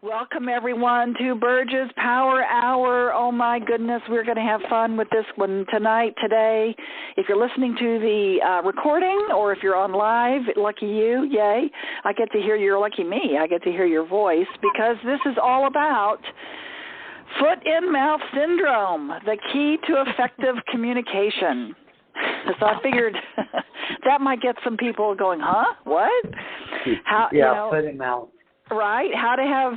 Welcome, everyone, to Burge's Power Hour. Oh, my goodness, we're going to have fun with this one today. If you're listening to the recording or if you're on live, lucky you, yay. I get to hear your, lucky me, I get to hear your voice because this is all about foot-in-mouth syndrome, the key to effective communication. So I figured that might get some people going, huh? What? Foot-in-mouth. Right, how to have,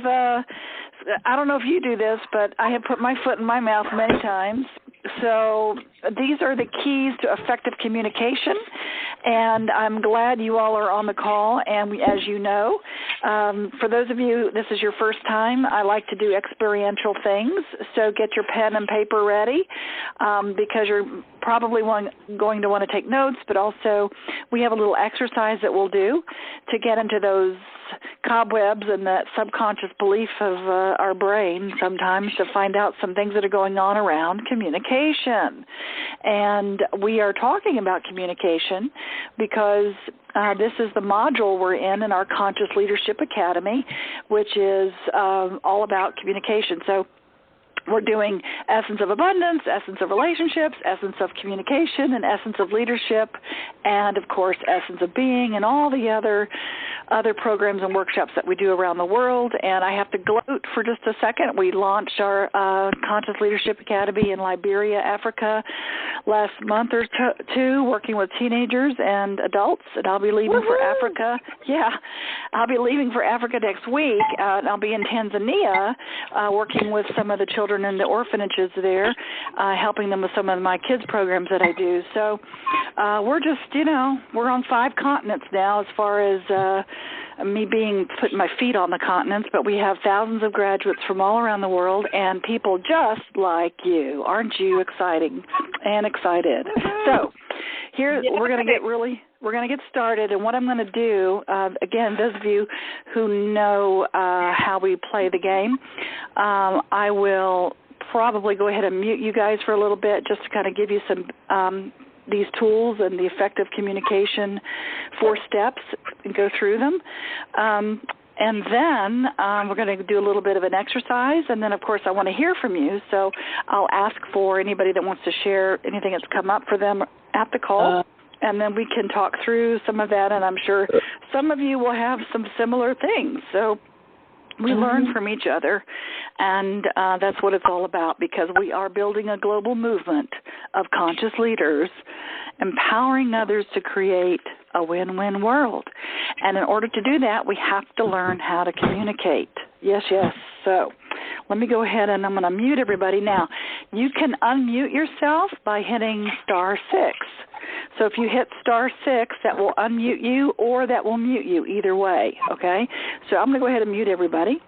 I don't know if you do this, but I have put my foot in my mouth many times. So these are the keys to effective communication, and I'm glad you all are on the call. And as you know, for those of you, this is your first time, I like to do experiential things. So get your pen and paper ready because you're probably going to want to take notes, but also we have a little exercise that we'll do to get into those cobwebs and that subconscious belief of our brain sometimes to find out some things that are going on around communication. And we are talking about communication because this is the module we're in our Conscious Leadership Academy, which is all about communication. So we're doing essence of abundance, essence of relationships, essence of communication, and essence of leadership, and, of course, essence of being, and all the other programs and workshops that we do around the world. And I have to gloat for just a second. We launched our Conscious Leadership Academy in Liberia, Africa, last month or two, working with teenagers and adults, and I'll be leaving for Africa. Yeah, I'll be leaving for Africa next week, and I'll be in Tanzania working with some of the children in the orphanages there, helping them with some of my kids' programs that I do. So we're just, we're on 5 continents now as far as me putting my feet on the continents, but we have thousands of graduates from all around the world and people just like you. Aren't you excited? So here we're going to get started, and what I'm going to do, again, those of you who know how we play the game, I will probably go ahead and mute you guys for a little bit just to kind of give you some these tools and the effective communication 4 steps and go through them. And then we're going to do a little bit of an exercise, and then, of course, I want to hear from you. So I'll ask for anybody that wants to share anything that's come up for them at the call, and then we can talk through some of that, and I'm sure some of you will have some similar things. So we learn from each other, and that's what it's all about, because we are building a global movement of conscious leaders, empowering others to create a win-win world. And in order to do that, we have to learn how to communicate. Yes. So let me go ahead, and I'm going to mute everybody. Now, you can unmute yourself by hitting *6. So if you hit *6, that will unmute you or that will mute you, either way, okay? So I'm going to go ahead and mute everybody.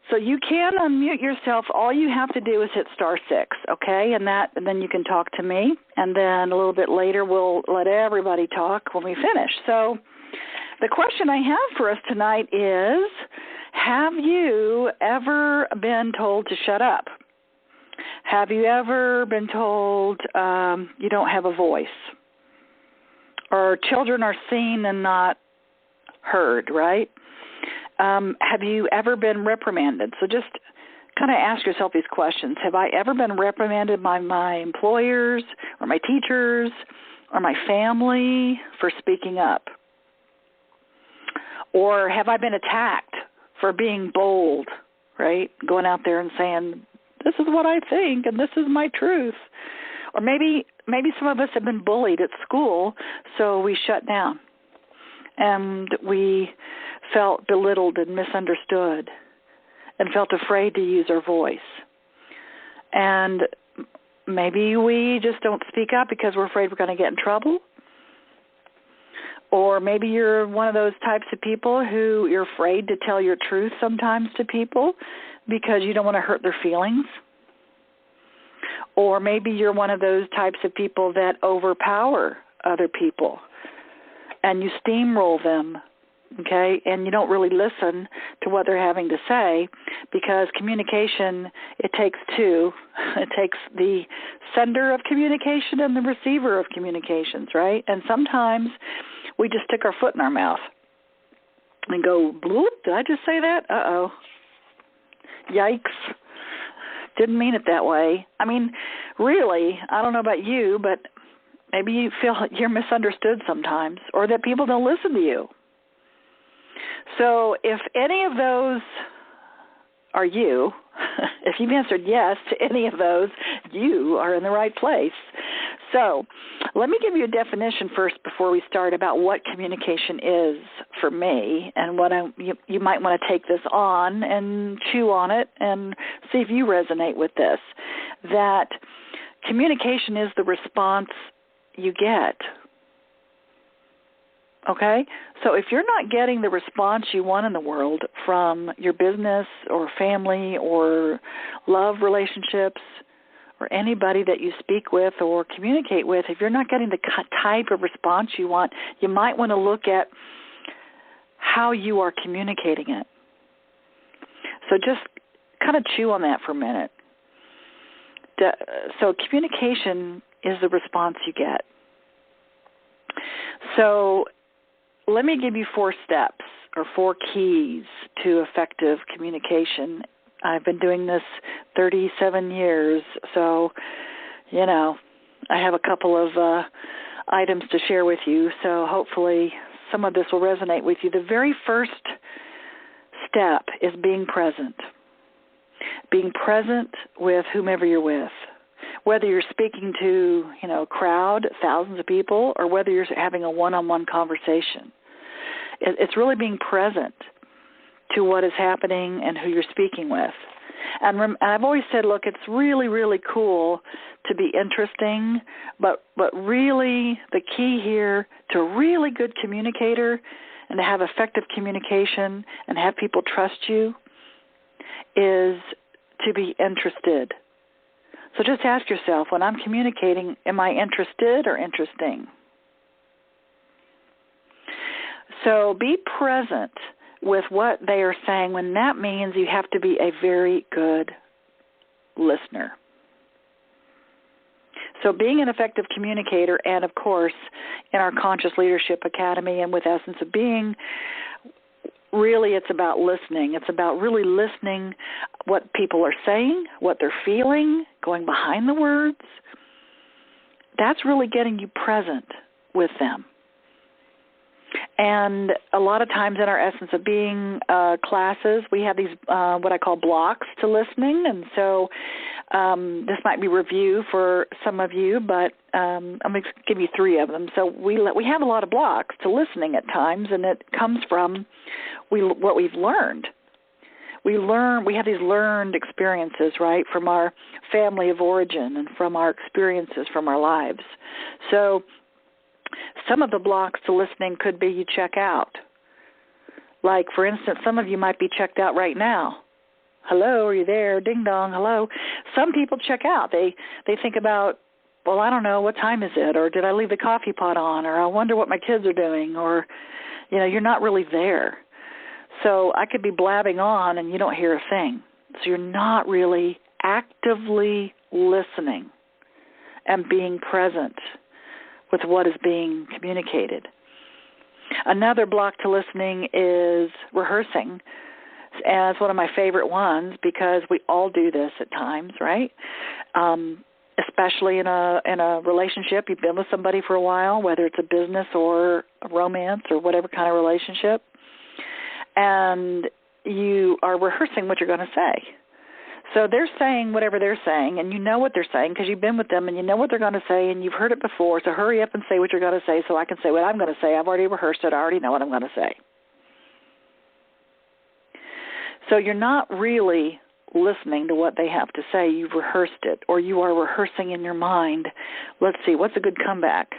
So you can unmute yourself. All you have to do is hit *6, okay? And then you can talk to me, and then a little bit later we'll let everybody talk when we finish. So the question I have for us tonight is, have you ever been told to shut up? Have you ever been told you don't have a voice? Or children are seen and not heard, right? Have you ever been reprimanded? So just kind of ask yourself these questions. Have I ever been reprimanded by my employers or my teachers or my family for speaking up? Or have I been attacked for being bold, right? Going out there and saying, this is what I think and this is my truth. Or maybe some of us have been bullied at school, so we shut down and we felt belittled and misunderstood and felt afraid to use our voice. And maybe we just don't speak up because we're afraid we're going to get in trouble. Or maybe you're one of those types of people who you're afraid to tell your truth sometimes to people because you don't want to hurt their feelings. Or maybe you're one of those types of people that overpower other people and you steamroll them, okay, and you don't really listen to what they're having to say, because communication, it takes 2. It takes the sender of communication and the receiver of communications, right? And sometimes we just stick our foot in our mouth and go, bloop, did I just say that? Uh-oh. Yikes. Didn't mean it that way. I mean, really, I don't know about you, but maybe you feel you're misunderstood sometimes, or that people don't listen to you. So if any of those are you, if you've answered yes to any of those, you are in the right place. So let me give you a definition first before we start about what communication is for me, and what you might want to take this on and chew on it and see if you resonate with this, that communication is the response you get. Okay? So if you're not getting the response you want in the world from your business or family or love relationships or anybody that you speak with or communicate with, if you're not getting the type of response you want, you might want to look at how you are communicating it. So just kind of chew on that for a minute. So communication is the response you get. So let me give you 4 steps or 4 keys to effective communication. I've been doing this 37 years, so, I have a couple of items to share with you, so hopefully some of this will resonate with you. The very first step is being present. Being present with whomever you're with. Whether you're speaking to, a crowd, thousands of people, or whether you're having a one-on-one conversation. It's really being present to what is happening and who you're speaking with. And I've always said, look, it's really, really cool to be interesting, but really the key here to a really good communicator and to have effective communication and have people trust you is to be interested. So just ask yourself, when I'm communicating, am I interested or interesting? So be present with what they are saying, when that means you have to be a very good listener. So being an effective communicator, and of course in our Conscious Leadership Academy and with Essence of Being, really it's about listening. It's about really listening what people are saying, what they're feeling, going behind the words. That's really getting you present with them. And a lot of times in our Essence of Being classes, we have these what I call blocks to listening. And so this might be review for some of you, but I'm going to give you 3 of them. So we have a lot of blocks to listening at times, and it comes from what we've learned. We have these learned experiences, right, from our family of origin and from our experiences from our lives. So some of the blocks to listening could be you check out. Like, for instance, some of you might be checked out right now. Hello, are you there? Ding dong, hello. Some people check out. They think about, well, I don't know, what time is it? Or did I leave the coffee pot on? Or I wonder what my kids are doing? Or, you're not really there. So I could be blabbing on and you don't hear a thing. So you're not really actively listening and being present with what is being communicated. Another block to listening is rehearsing. And it's one of my favorite ones because we all do this at times, right? Especially in a relationship. You've been with somebody for a while, whether it's a business or a romance or whatever kind of relationship. And you are rehearsing what you're going to say. So they're saying whatever they're saying, and you know what they're saying because you've been with them, and you know what they're going to say, and you've heard it before, so hurry up and say what you're going to say so I can say what I'm going to say. I've already rehearsed it. I already know what I'm going to say. So you're not really listening to what they have to say. You've rehearsed it, or you are rehearsing in your mind. Let's see, what's a good comeback?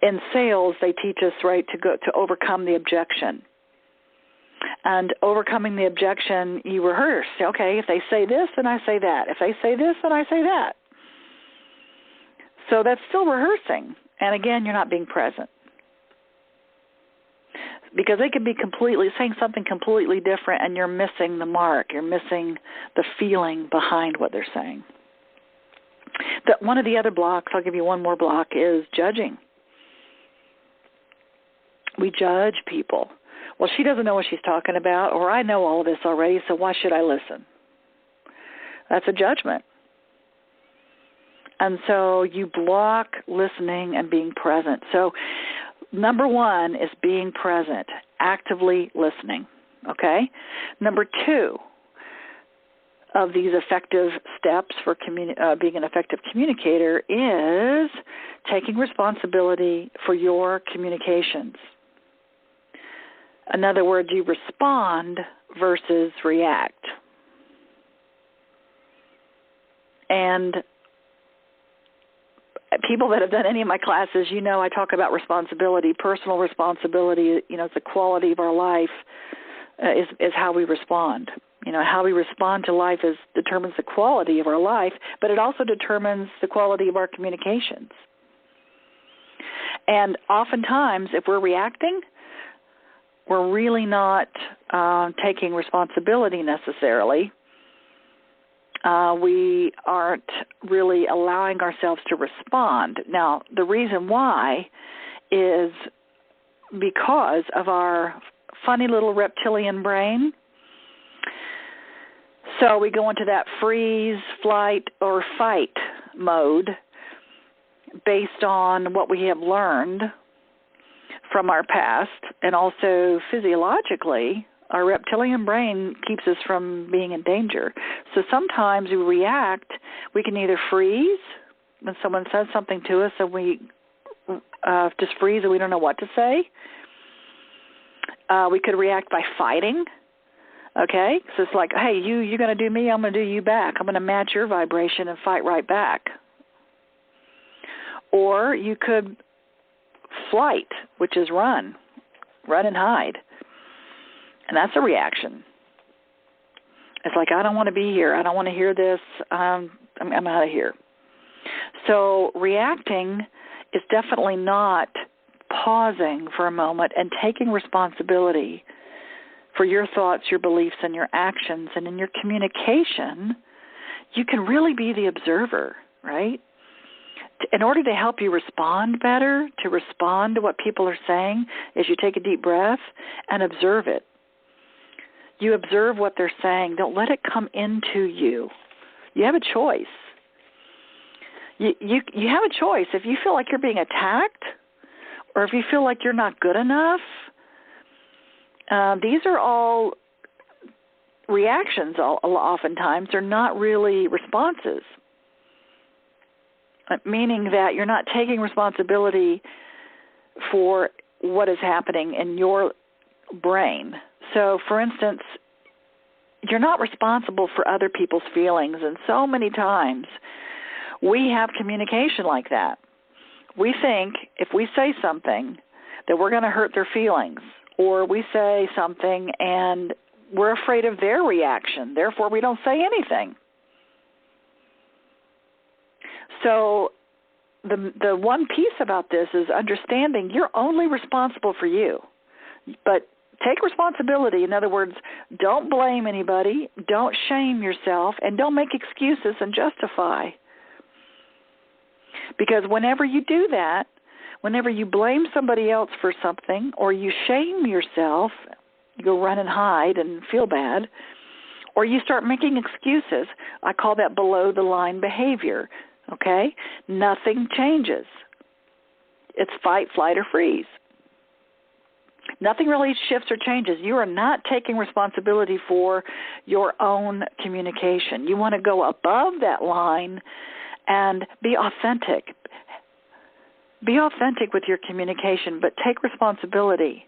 In sales, they teach us, right, to overcome the objection. And overcoming the objection, you rehearse. Okay, if they say this, then I say that. If they say this, then I say that. So that's still rehearsing. And again, you're not being present. Because they could be saying something completely different, and you're missing the mark. You're missing the feeling behind what they're saying. One of the other blocks, I'll give you one more block, is judging. We judge people. Well, she doesn't know what she's talking about, or I know all of this already, so why should I listen? That's a judgment. And so you block listening and being present. So number one is being present, actively listening, okay? Number two of these effective steps for being an effective communicator is taking responsibility for your communications. In other words, you respond versus react. And people that have done any of my classes, you know I talk about responsibility, personal responsibility. You know, it's the quality of our life is how we respond. You know, how we respond to life determines the quality of our life, but it also determines the quality of our communications. And oftentimes, if we're reacting, we're really not taking responsibility necessarily. We aren't really allowing ourselves to respond. Now, the reason why is because of our funny little reptilian brain. So we go into that freeze, flight, or fight mode based on what we have learned from our past, and also physiologically, our reptilian brain keeps us from being in danger. So sometimes we react. We can either freeze when someone says something to us and we just freeze and we don't know what to say. We could react by fighting. Okay? So it's like, hey, you're going to do me, I'm going to do you back. I'm going to match your vibration and fight right back. Or you could flight, which is run and hide. And that's a reaction. It's like, I don't want to be here. I don't want to hear this. I'm out of here. So reacting is definitely not pausing for a moment and taking responsibility for your thoughts, your beliefs, and your actions. And in your communication, you can really be the observer, right? In order to help you respond better, to respond to what people are saying, is you take a deep breath and observe it. You observe what they're saying. Don't let it come into you. You have a choice. You have a choice. If you feel like you're being attacked, or if you feel like you're not good enough, these are all reactions. Oftentimes, they're not really responses. Meaning that you're not taking responsibility for what is happening in your brain. So, for instance, you're not responsible for other people's feelings, and so many times we have communication like that. We think if we say something that we're going to hurt their feelings, or we say something and we're afraid of their reaction, therefore we don't say anything. So the one piece about this is understanding you're only responsible for you. But take responsibility. In other words, don't blame anybody, don't shame yourself, and don't make excuses and justify. Because whenever you do that, whenever you blame somebody else for something or you shame yourself, you go run and hide and feel bad, or you start making excuses, I call that below-the-line behavior. Okay? Nothing changes. It's fight, flight, or freeze. Nothing really shifts or changes. You are not taking responsibility for your own communication. You want to go above that line and be authentic. Be authentic with your communication, but take responsibility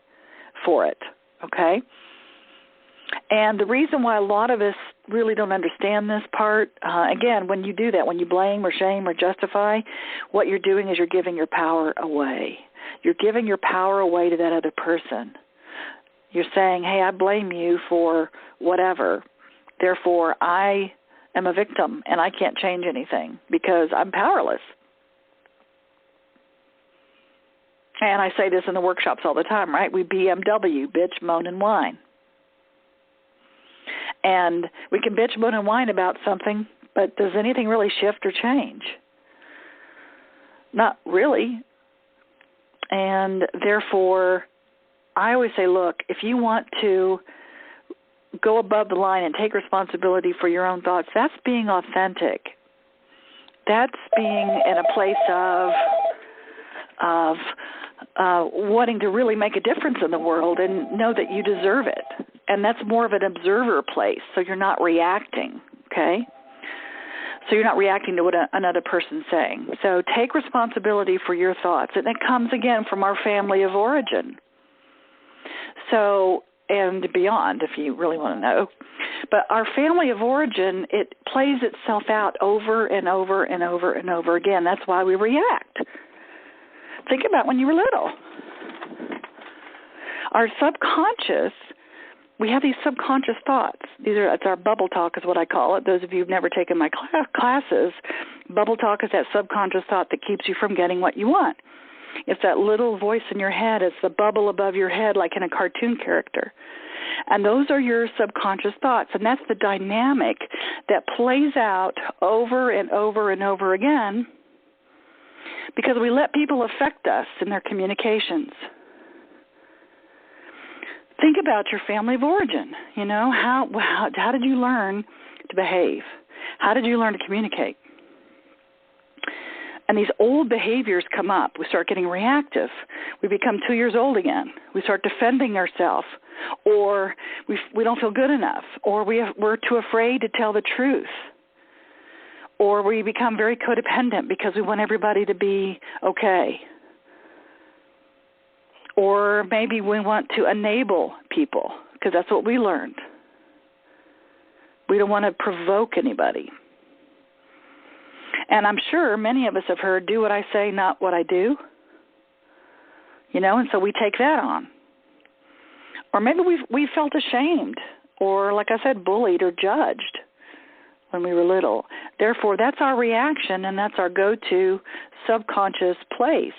for it. Okay? And the reason why a lot of us really don't understand this part, again, when you do that, when you blame or shame or justify, what you're doing is you're giving your power away. You're giving your power away to that other person. You're saying, hey, I blame you for whatever. Therefore, I am a victim and I can't change anything because I'm powerless. And I say this in the workshops all the time, right? We BMW, bitch, moan, and whine. And we can bitch, moan, and whine about something, but does anything really shift or change? Not really. And therefore, I always say, look, if you want to go above the line and take responsibility for your own thoughts, that's being authentic. That's being in a place of wanting to really make a difference in the world and know that you deserve it. And that's more of an observer place, so you're not reacting, okay? So you're not reacting to what another person's saying. So take responsibility for your thoughts. And it comes, again, from our family of origin. So, and beyond, if you really want to know. But our family of origin, it plays itself out over and over and over and over again. That's why we react. Think about when you were little. Our subconscious, we have these subconscious thoughts. It's our bubble talk is what I call it. Those of you who've never taken my classes, bubble talk is that subconscious thought that keeps you from getting what you want. It's that little voice in your head. It's the bubble above your head like in a cartoon character. And those are your subconscious thoughts. And that's the dynamic that plays out over and over and over again because we let people affect us in their communications. Think about your family of origin. You know, how did you learn to behave? How did you learn to communicate? And these old behaviors come up. We start getting reactive. We become 2 years old again. We start defending ourselves, or we don't feel good enough, or we're too afraid to tell the truth, or we become very codependent because we want everybody to be okay. Or maybe we want to enable people because that's what we learned. We don't want to provoke anybody. And I'm sure many of us have heard, do what I say, not what I do. You know, and so we take that on. Or maybe we felt ashamed or, like I said, bullied or judged when we were little. Therefore, that's our reaction, and that's our go-to subconscious place.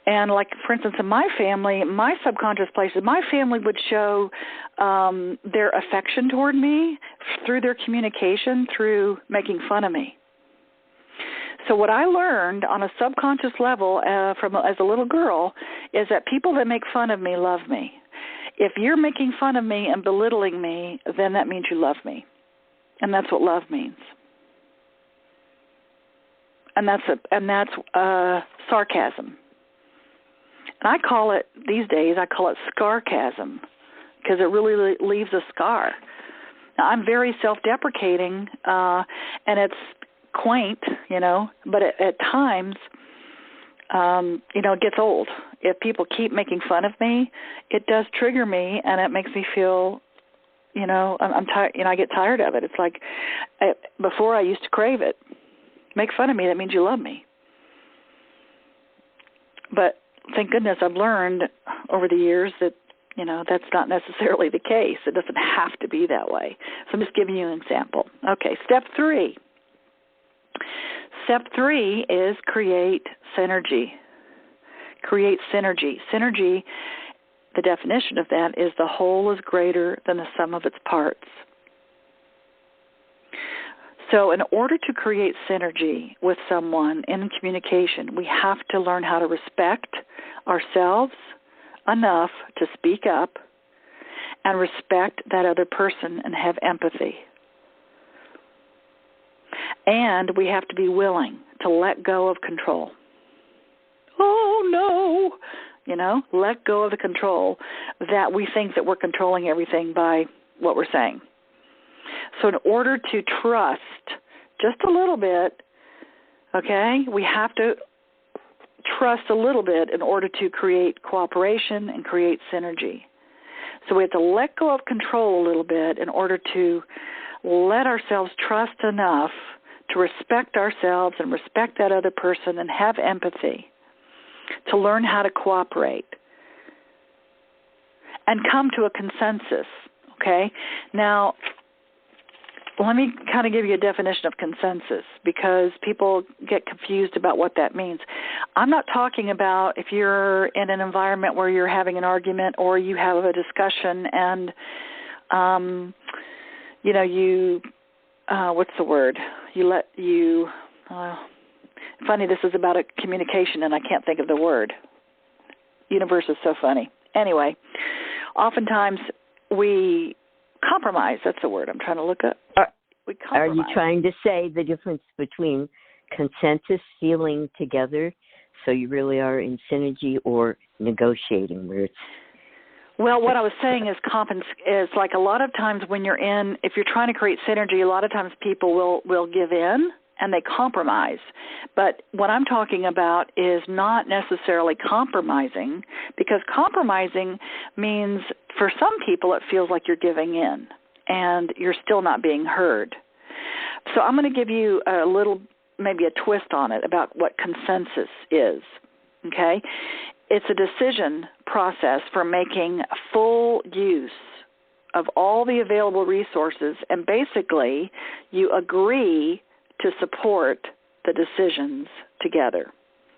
And like, for instance, in my family, my subconscious places, my family would show their affection toward me through their communication, through making fun of me. So what I learned on a subconscious level as a little girl is that people that make fun of me love me. If you're making fun of me and belittling me, then that means you love me. And that's what love means. And that's sarcasm. And I call it, these days, I call it scarcasm because it really leaves a scar. Now, I'm very self-deprecating, and it's quaint, you know, but at times, you know, it gets old. If people keep making fun of me, it does trigger me, and it makes me feel, you know, I'm tired. You know, I get tired of it. It's like before I used to crave it. Make fun of me, that means you love me. But thank goodness I've learned over the years that, you know, that's not necessarily the case. It doesn't have to be that way. So I'm just giving you an example. Okay, step 3. Step 3 is create synergy. Create synergy. Synergy, the definition of that is the whole is greater than the sum of its parts. So in order to create synergy with someone in communication, we have to learn how to respect ourselves enough to speak up and respect that other person and have empathy. And we have to be willing to let go of control. Oh, no. You know, let go of the control that we think that we're controlling everything by what we're saying. So in order to trust just a little bit, okay, we have to trust a little bit in order to create cooperation and create synergy. So we have to let go of control a little bit in order to let ourselves trust enough to respect ourselves and respect that other person and have empathy, to learn how to cooperate and come to a consensus, okay? Now, let me kind of give you a definition of consensus because people get confused about what that means. I'm not talking about if you're in an environment where you're having an argument or you have a discussion and, you know, what's the word? Funny, this is about a communication and I can't think of the word. universe is so funny. Anyway, oftentimes we compromise. That's the word I'm trying to look up. We compromise. Are you trying to say the difference between consensus, feeling together, so you really are in synergy, or negotiating, where it's... Well, what I was saying is like a lot of times when if you're trying to create synergy, a lot of times people will give in and they compromise. But what I'm talking about is not necessarily compromising, because compromising means for some people it feels like you're giving in and you're still not being heard. So I'm going to give you a little, maybe a twist on it about what consensus is, okay? It's a decision process for making full use of all the available resources, and basically you agree to support the decisions together.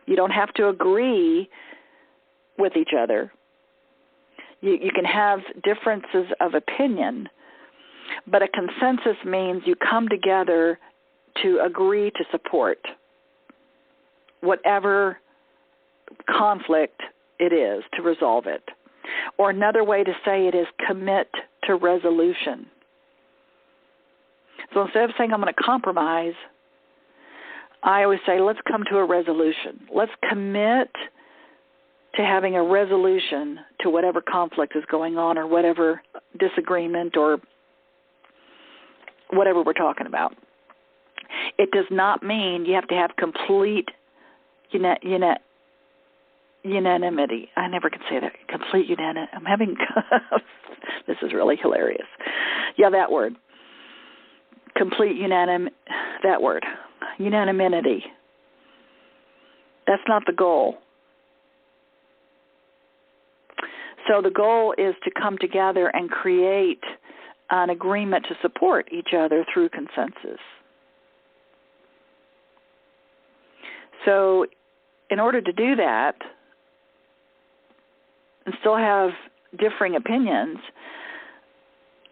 You don't have to agree with each other. You can have differences of opinion, but a consensus means you come together to agree to support whatever conflict it is, to resolve it. Or another way to say it is commit to resolution. So instead of saying I'm going to compromise, I always say let's come to a resolution. Let's commit to having a resolution to whatever conflict is going on, or whatever disagreement, or whatever we're talking about. It does not mean you have to have complete unanimity. I never can say that. Complete unanimity. I'm having, this is really hilarious. Yeah, that word. Complete that word. Unanimity. That's not the goal. So the goal is to come together and create an agreement to support each other through consensus. So in order to do that and still have differing opinions,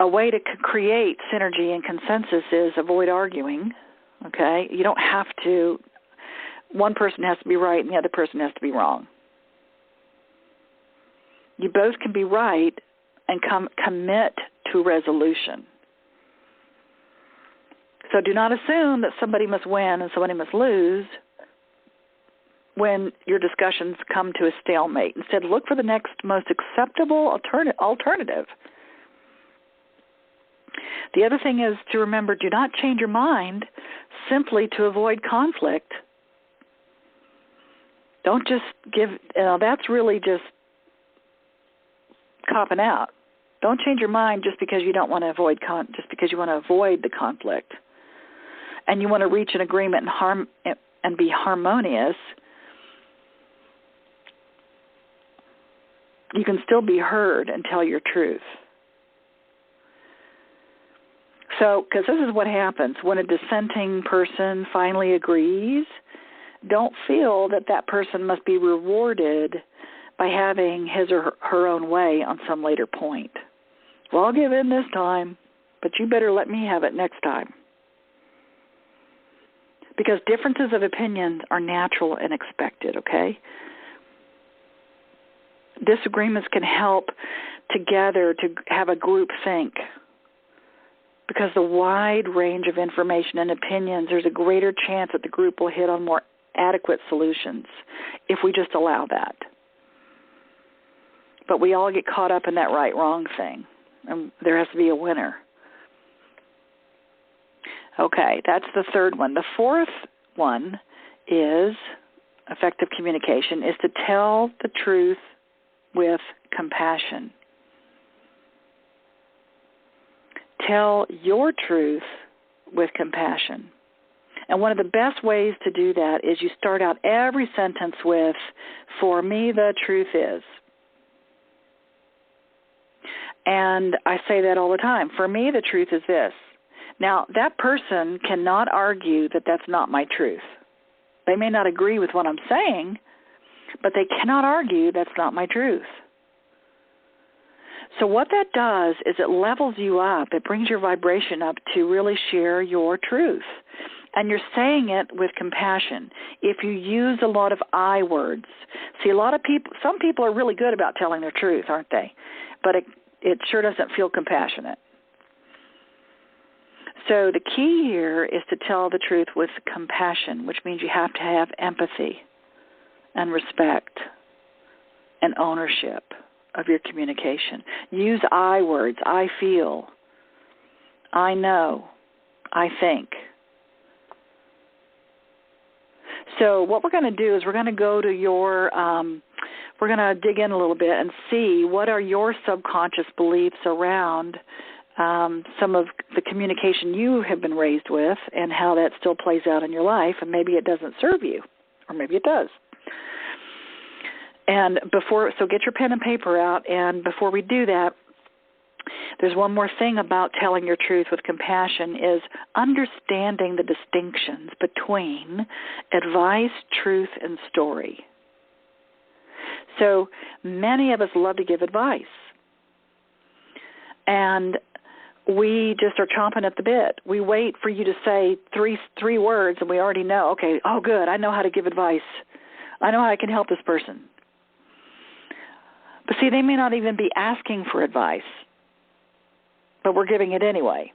a way to create synergy and consensus is avoid arguing, okay? You don't have to, one person has to be right and the other person has to be wrong. You both can be right and commit to resolution. So do not assume that somebody must win and somebody must lose when your discussions come to a stalemate. Instead, look for the next most acceptable alternative. The other thing is to remember, do not change your mind simply to avoid conflict. Don't just that's really just copping out. Don't change your mind just because you don't want to avoid just because you want to avoid the conflict, and you want to reach an agreement and be harmonious. You can still be heard and tell your truth. So, because this is what happens when a dissenting person finally agrees, don't feel that that person must be rewarded by having his or her own way on some later point. Well, I'll give in this time, but you better let me have it next time. Because differences of opinion are natural and expected, okay? Disagreements can help together to have a group think. Because the wide range of information and opinions, there's a greater chance that the group will hit on more adequate solutions if we just allow that. But we all get caught up in that right-wrong thing, and there has to be a winner. Okay, that's the third one. The fourth one is effective communication, is to tell the truth with compassion. Tell your truth with compassion. And one of the best ways to do that is you start out every sentence with, "For me, the truth is." And I say that all the time. For me, the truth is this. Now, that person cannot argue that that's not my truth. They may not agree with what I'm saying, but they cannot argue that's not my truth. So what that does is it levels you up. It brings your vibration up to really share your truth. and you're saying it with compassion. If you use a lot of I words, see, some people are really good about telling their truth, aren't they? But it sure doesn't feel compassionate. So the key here is to tell the truth with compassion, which means you have to have empathy and respect and ownership of your communication. Use I words. I feel. I know. I think. So what we're going to do is we're going to go to we're going to dig in a little bit and see what are your subconscious beliefs around some of the communication you have been raised with and how that still plays out in your life, and maybe it doesn't serve you, or maybe it does. And so get your pen and paper out, and before we do that, there's one more thing about telling your truth with compassion is understanding the distinctions between advice, truth, and story. So many of us love to give advice, and we just are chomping at the bit. We wait for you to say three words, and we already know, okay, oh, good, I know how to give advice. I know how I can help this person. But see, they may not even be asking for advice, but we're giving it anyway.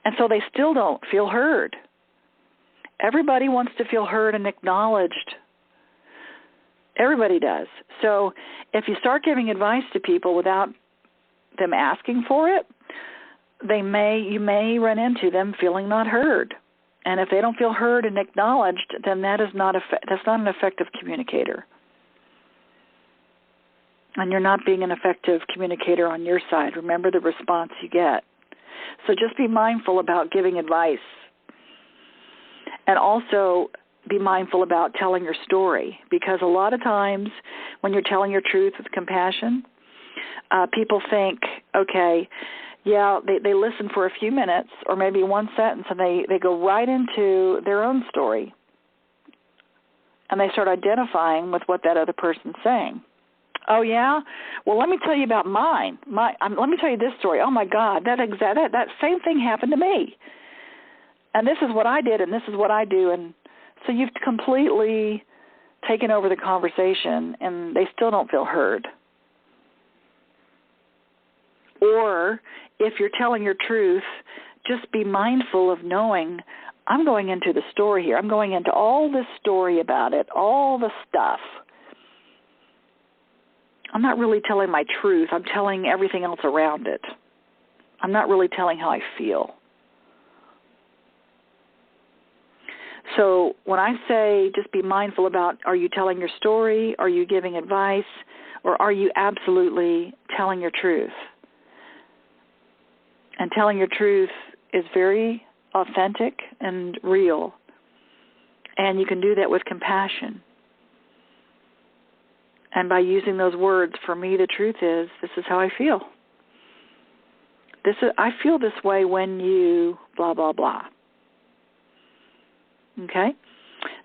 And so they still don't feel heard. Everybody wants to feel heard and acknowledged. Everybody does. So if you start giving advice to people without them asking for it, you may run into them feeling not heard. And if they don't feel heard and acknowledged, then that's not an effective communicator. And you're not being an effective communicator on your side. Remember the response you get. So just be mindful about giving advice. And also be mindful about telling your story, because a lot of times when you're telling your truth with compassion, people think, okay, yeah, they listen for a few minutes or maybe one sentence, and they go right into their own story. And they start identifying with what that other person's saying. Oh, yeah? Well, let me tell you about mine. Let me tell you this story. Oh, my God, that same thing happened to me. And this is what I did, and this is what I do. And so you've completely taken over the conversation, and they still don't feel heard. Or if you're telling your truth, just be mindful of knowing, I'm going into the story here. I'm going into all this story about it, all the stuff. I'm not really telling my truth. I'm telling everything else around it. I'm not really telling how I feel. So when I say just be mindful about, are you telling your story, are you giving advice, or are you absolutely telling your truth? And telling your truth is very authentic and real. And you can do that with compassion. And by using those words, for me, the truth is, this is how I feel. I feel this way when you blah, blah, blah. Okay?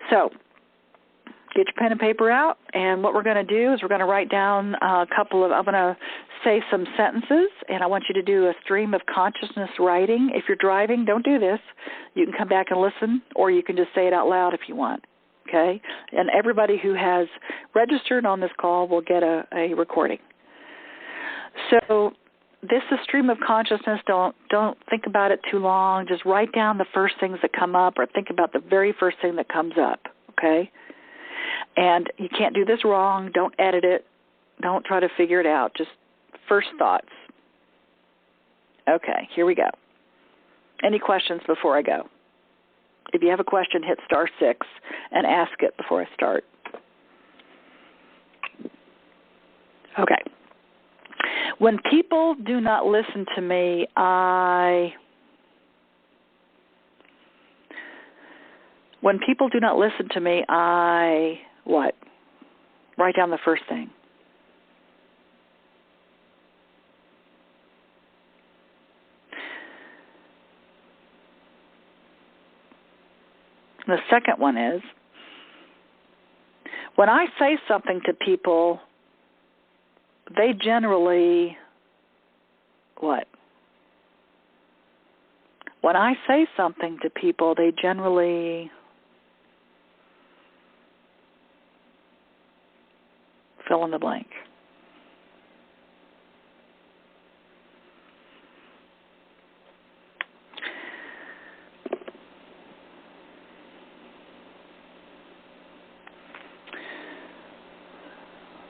So get your pen and paper out, and what we're going to do is we're going to write down I'm going to say some sentences, and I want you to do a stream of consciousness writing. If you're driving, don't do this. You can come back and listen, or you can just say it out loud if you want. Okay? And everybody who has registered on this call will get a recording. So this is stream of consciousness. Don't think about it too long. Just write down the first things that come up, or think about the very first thing that comes up. Okay? And you can't do this wrong. Don't edit it. Don't try to figure it out. Just first thoughts. Okay, here we go. Any questions before I go? If you have a question, hit *6 and ask it before I start. Okay. When people do not listen to me, what? Write down the first thing. The second one is, when I say something to people, they generally, what? when I say something to people, they generally fill in the blank.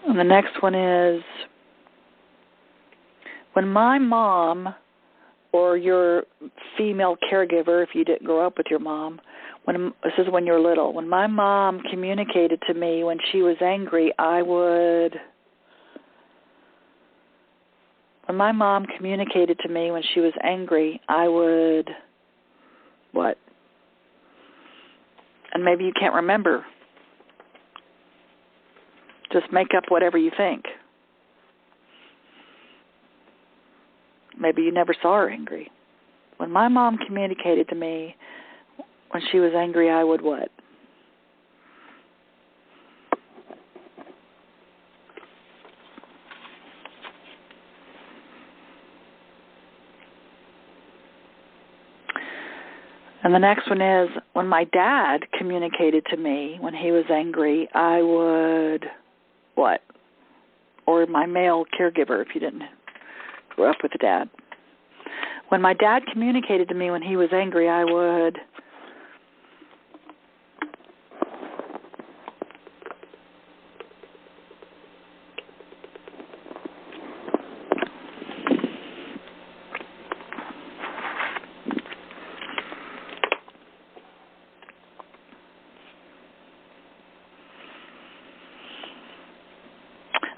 And the next one is, when my mom or your female caregiver, if you didn't grow up with your mom, this is when you're little, when my mom communicated to me when she was angry, when my mom communicated to me when she was angry, I would, what? And maybe you can't remember. Just make up whatever you think. Maybe you never saw her angry. When my mom communicated to me when she was angry, I would what? And the next one is, when my dad communicated to me when he was angry, I would what? Or my male caregiver, if you didn't grow up with a dad. When my dad communicated to me when he was angry, I would...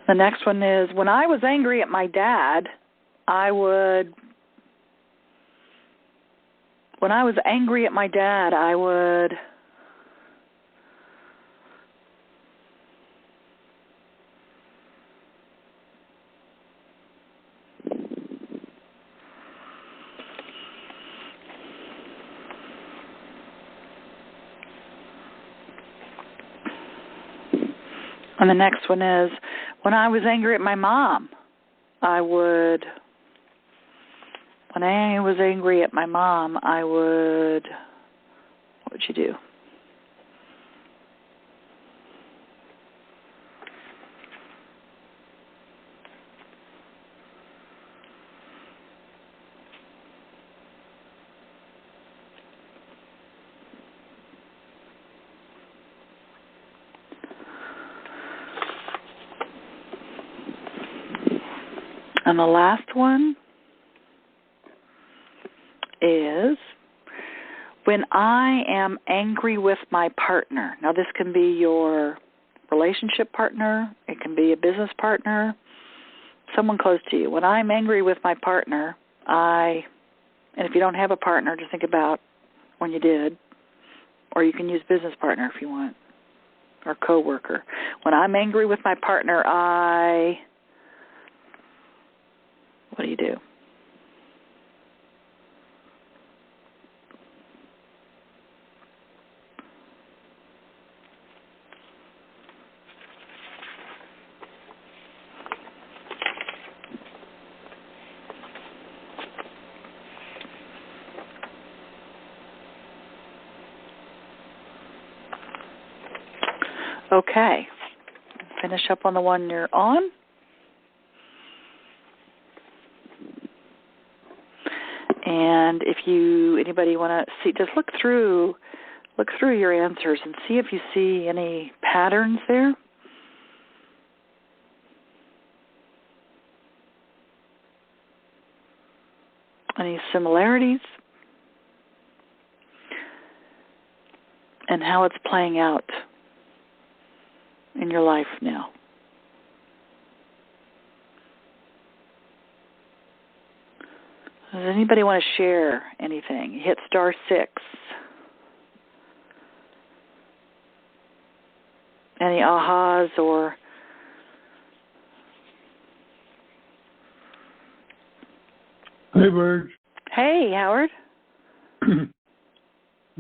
The next one is, when I was angry at my dad, I would... When I was angry at my dad, I would... And the next one is, when I was angry at my mom, I would... When I was angry at my mom, I would... What would you do? And the last one is, when I am angry with my partner. Now, this can be your relationship partner. It can be a business partner, someone close to you. When I'm angry with my partner, and if you don't have a partner, just think about when you did, or you can use business partner if you want, or coworker. When I'm angry with my partner, what do you do? Okay. Finish up on the one you're on. And if anybody want to see, just look through your answers and see if you see any patterns there. Any similarities? And how it's playing out in your life now. Does anybody want to share anything? Hit *6. Any ahas or... Hey, Burge. Hey, Howard.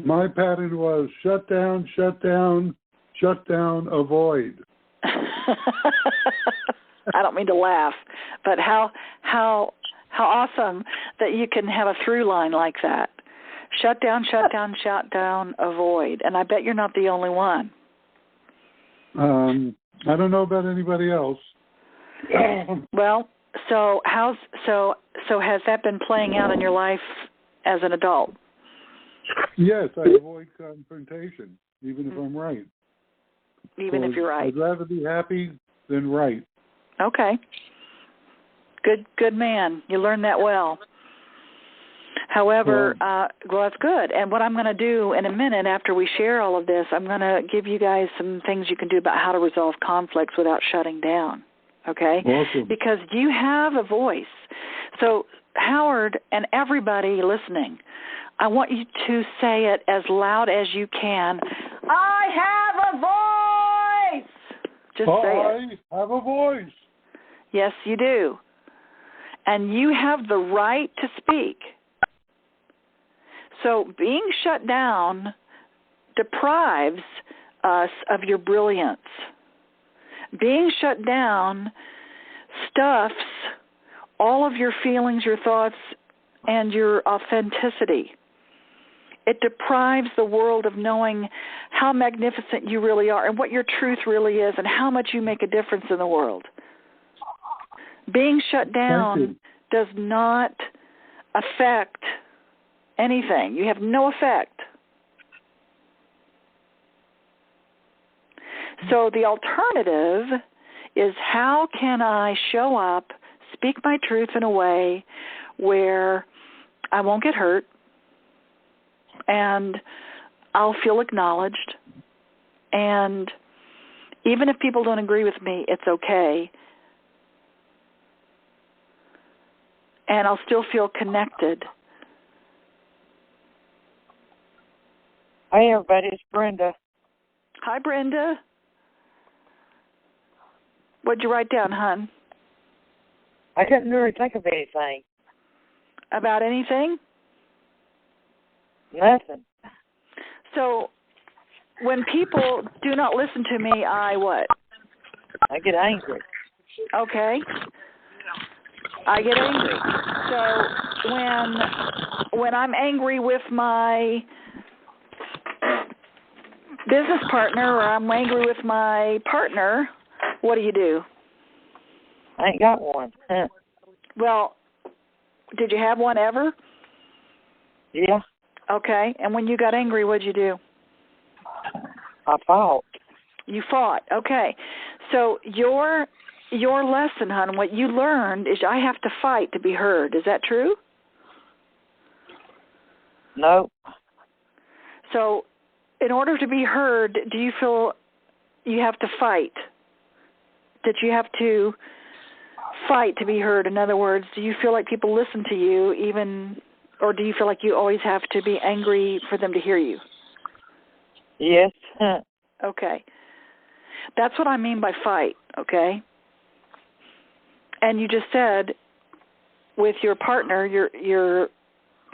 My pattern was shut down, avoid. I don't mean to laugh, but how awesome that you can have a through line like that. Shut down, shut down, shut down, avoid. And I bet you're not the only one. I don't know about anybody else. Well, so has that been playing out in your life as an adult? Yes, I avoid confrontation, even if I'm right. Even if you're right. I'd rather be happy than right. Okay. Good man. You learned that well. However, well, that's good. And what I'm going to do in a minute after we share all of this, I'm going to give you guys some things you can do about how to resolve conflicts without shutting down, okay? Awesome. Because you have a voice. So, Howard and everybody listening, I want you to say it as loud as you can. I have a voice! Just say it. I have a voice. Yes, you do. And you have the right to speak. So being shut down deprives us of your brilliance. Being shut down stuffs all of your feelings, your thoughts, and your authenticity. It deprives the world of knowing how magnificent you really are and what your truth really is and how much you make a difference in the world. Being shut down does not affect anything. You have no effect. So the alternative is, how can I show up, speak my truth in a way where I won't get hurt and I'll feel acknowledged, and even if people don't agree with me, it's okay, and I'll still feel connected. Hi, everybody. It's Brenda. Hi, Brenda. What'd you write down, hon? I couldn't really think of anything. About anything? Nothing. So when people do not listen to me, I what? I get angry. Okay. I get angry. So when I'm angry with my business partner or I'm angry with my partner, what do? I ain't got one. Well, did you have one ever? Yeah. Okay. And when you got angry, what'd you do? I fought. You fought. Okay. So your lesson, hon, what you learned is I have to fight to be heard. Is that true? No. So in order to be heard, do you feel you have to fight? That you have to fight to be heard? In other words, do you feel like people listen to you even, or do you feel like you always have to be angry for them to hear you? Yes. Okay. That's what I mean by fight, okay? And you just said with your partner, your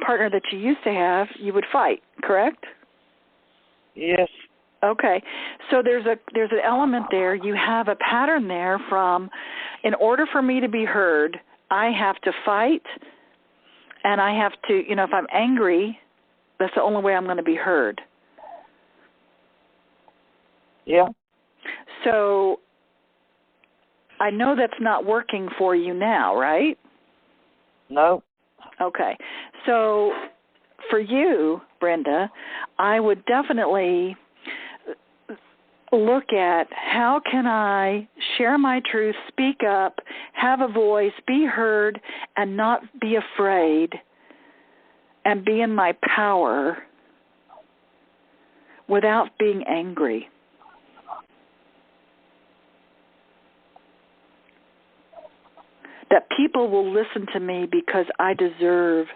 partner that you used to have, you would fight, correct? Yes. Okay. So there's an element there. You have a pattern there from, in order for me to be heard, I have to fight, and I have to, if I'm angry, that's the only way I'm going to be heard. Yeah. So I know that's not working for you now, right? No. Okay. So for you, Brenda, I would definitely look at how can I share my truth, speak up, have a voice, be heard, and not be afraid, and be in my power without being angry. That people will listen to me because I deserve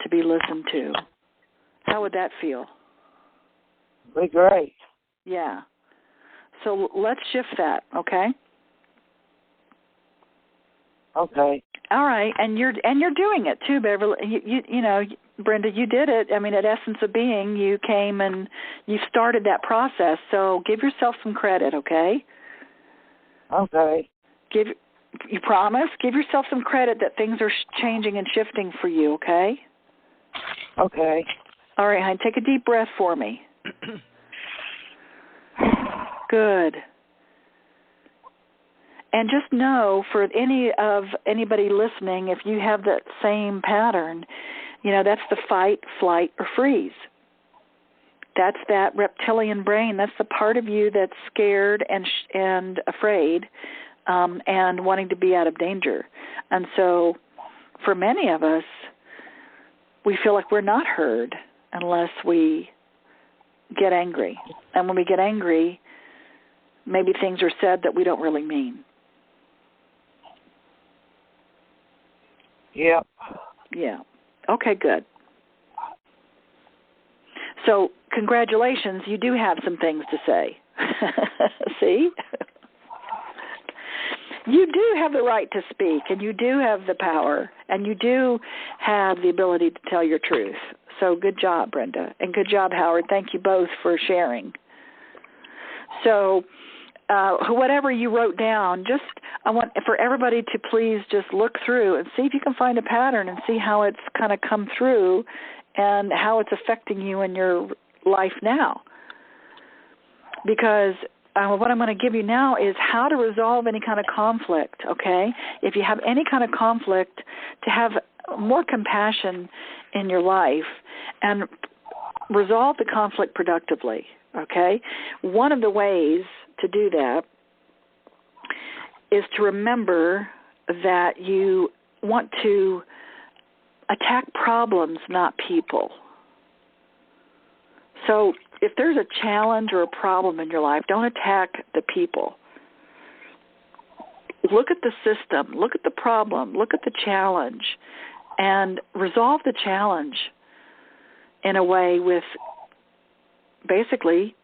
to be listened to. How would that feel? Be great. Yeah. So let's shift that, okay? Okay. All right, and you're doing it too, Beverly. You know, Brenda, you did it. I mean, at Essence of Being, you came and you started that process. So give yourself some credit, okay? Okay. You promise? Give yourself some credit that things are changing and shifting for you, okay? Okay. All right, honey, take a deep breath for me. Good. And just know, for anybody listening, if you have that same pattern, that's the fight, flight, or freeze. That's that reptilian brain. That's the part of you that's scared and afraid and wanting to be out of danger. And so for many of us, we feel like we're not heard unless we get angry. And when we get angry, maybe things are said that we don't really mean. Yep. Yeah. Okay, good. So, congratulations, you do have some things to say. See? You do have the right to speak, and you do have the power, and you do have the ability to tell your truth. So good job, Brenda, and good job, Howard. Thank you both for sharing. So whatever you wrote down, I want for everybody to please just look through and see if you can find a pattern and see how it's kind of come through and how it's affecting you in your life now. Because what I'm going to give you now is how to resolve any kind of conflict, okay? If you have any kind of conflict, to have more compassion in your life and resolve the conflict productively, okay? One of the ways to do that is to remember that you want to attack problems, not people. So if there's a challenge or a problem in your life, don't attack the people. Look at the system, look at the problem, look at the challenge, and resolve the challenge in a way with basically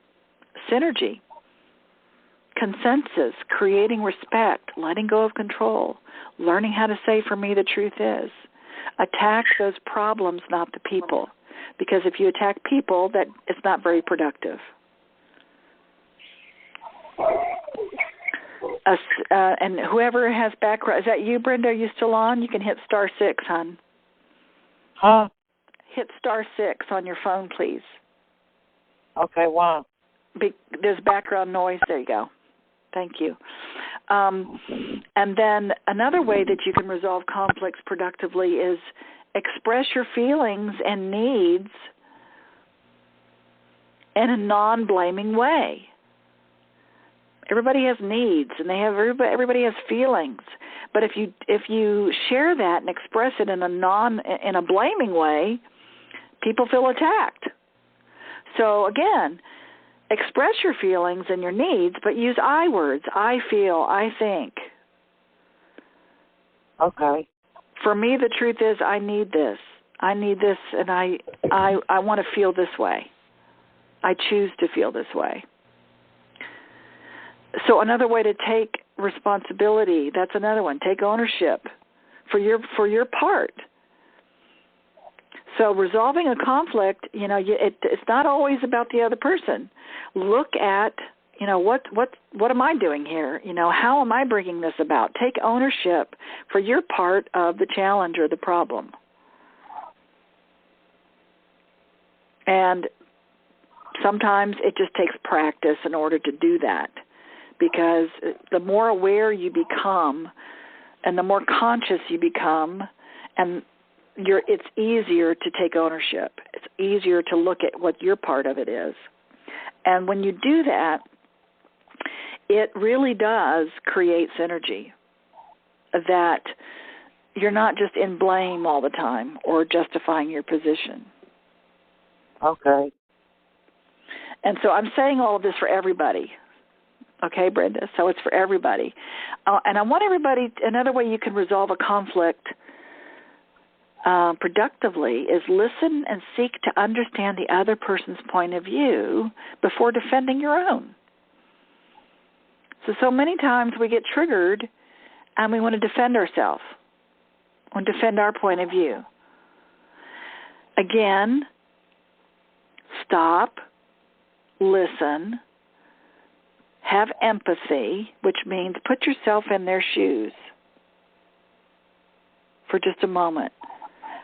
synergy, consensus, creating respect, letting go of control, learning how to say, for me, the truth is. Attack those problems, not the people. Because if you attack people, that it's not very productive. And whoever has background, is that you, Brenda? Are you still on? You can hit *6, hon. Huh? Hit *6 on your phone, please. Okay, wow. There's background noise. There you go. Thank you. And then another way that you can resolve conflicts productively is express your feelings and needs in a non-blaming way. Everybody has needs, and everybody has feelings. But if you share that and express it in a blaming way, people feel attacked. So again, express your feelings and your needs, but use I words. I feel, I think. Okay. For me, the truth is I need this. I need this, and I want to feel this way. I choose to feel this way. So another way to take responsibility, that's another one. Take ownership for your part. So resolving a conflict, it's not always about the other person. Look at, what am I doing here? How am I bringing this about? Take ownership for your part of the challenge or the problem. And sometimes it just takes practice in order to do that, because the more aware you become and the more conscious you become, and it's easier to take ownership. It's easier to look at what your part of it is. And when you do that, it really does create synergy, that you're not just in blame all the time or justifying your position. Okay. And so I'm saying all of this for everybody. Okay, Brenda? So it's for everybody. And I want everybody, another way you can resolve a conflict productively is listen and seek to understand the other person's point of view before defending your own. So many times we get triggered and we want to defend ourselves, we want to defend our point of view. Again, stop, listen, have empathy, which means put yourself in their shoes for just a moment.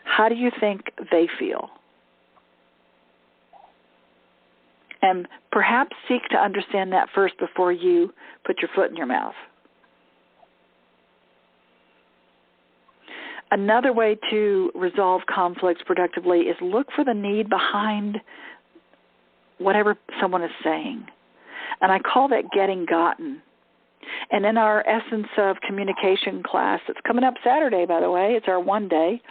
How do you think they feel? And perhaps seek to understand that first before you put your foot in your mouth. Another way to resolve conflicts productively is look for the need behind whatever someone is saying. And I call that getting gotten. And in our Essence of Communication class, it's coming up Saturday, by the way, it's our one day,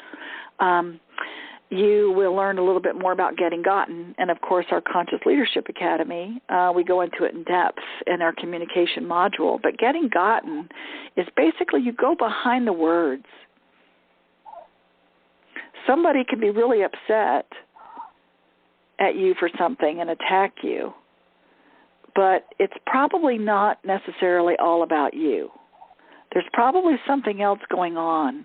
you will learn a little bit more about getting gotten. And, of course, our Conscious Leadership Academy, we go into it in depth in our communication module. But getting gotten is basically you go behind the words. Somebody can be really upset at you for something and attack you, but it's probably not necessarily all about you. There's probably something else going on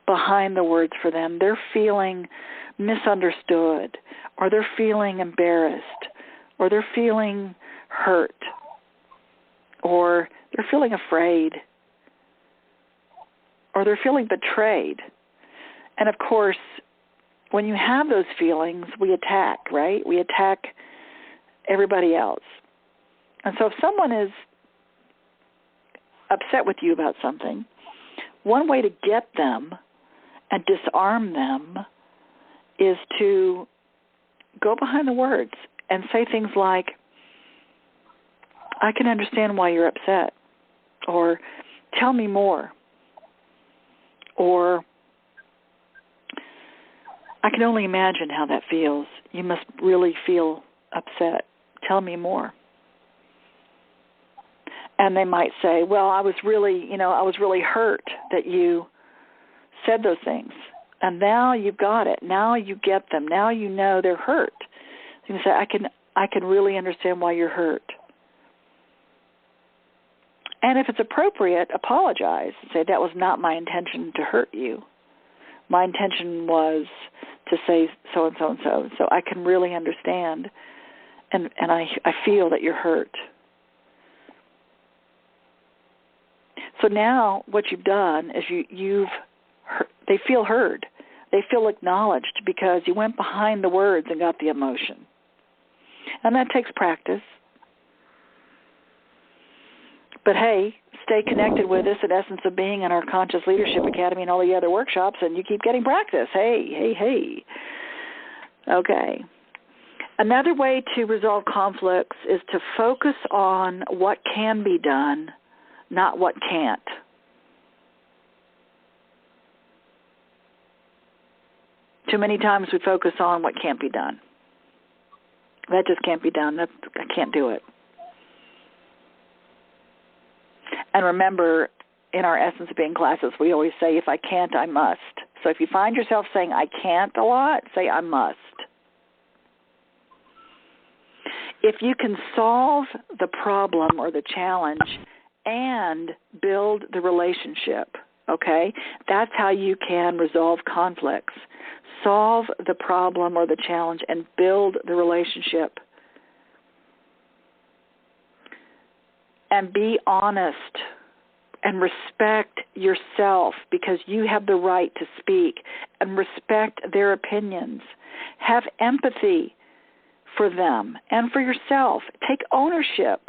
behind the words for them. They're feeling misunderstood, or they're feeling embarrassed, or they're feeling hurt, or they're feeling afraid, or they're feeling betrayed. And, of course, when you have those feelings, we attack, right? We attack everybody else. And so if someone is upset with you about something, one way to get them and disarm them is to go behind the words and say things like, I can understand why you're upset, or tell me more, or I can only imagine how that feels. You must really feel upset. Tell me more. And they might say, well, I was really hurt that you said those things. And now you've got it. Now you get them. Now you know they're hurt. You can say, I can really understand why you're hurt. And if it's appropriate, apologize. Say, that was not my intention to hurt you. My intention was to say so and so and so. So I can really understand, and I feel that you're hurt. So now what you've done is they feel heard. They feel acknowledged because you went behind the words and got the emotion. And that takes practice. But hey, stay connected with us at Essence of Being and our Conscious Leadership Academy and all the other workshops, and you keep getting practice. Hey. Okay. Another way to resolve conflicts is to focus on what can be done, not what can't. Too many times we focus on what can't be done. That just can't be done. I can't do it. And remember, in our Essence of Being classes, we always say, if I can't, I must. So if you find yourself saying, I can't a lot, say, I must. If you can solve the problem or the challenge and build the relationship, okay, that's how you can resolve conflicts. Solve the problem or the challenge and build the relationship. And be honest and respect yourself, because you have the right to speak, and respect their opinions. Have empathy for them and for yourself. Take ownership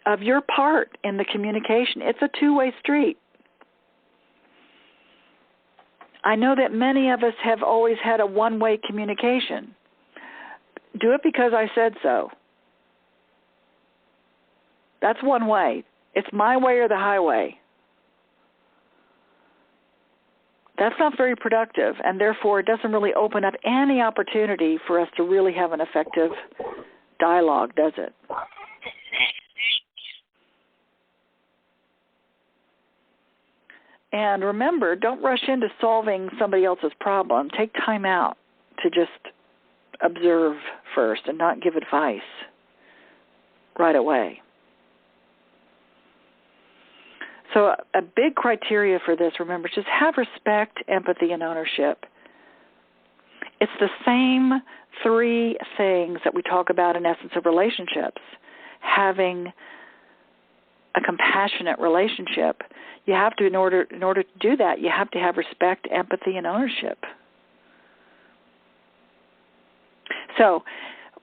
of your part in the communication. It's a two-way street. I know that many of us have always had a one-way communication. Do it because I said so. That's one way. It's my way or the highway. That's not very productive, and therefore it doesn't really open up any opportunity for us to really have an effective dialogue, does it? And remember, don't rush into solving somebody else's problem. Take time out to just observe first and not give advice right away. So a big criteria for this, remember, just have respect, empathy, and ownership. It's the same three things that we talk about in Essence of Relationships. Having a compassionate relationship, you have to, in order to do that, you have to have respect, empathy, and ownership. So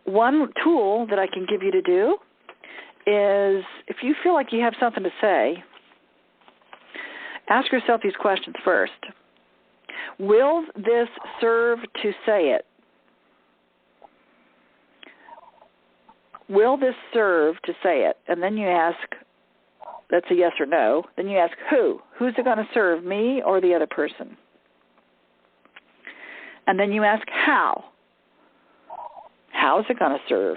one tool that I can give you to do is, if you feel like you have something to say, ask yourself these questions first. Will this serve to say it? Will this serve to say it? And then you ask, that's a yes or no. Then you ask who? Who's it going to serve, me or the other person? And then you ask how. How is it going to serve?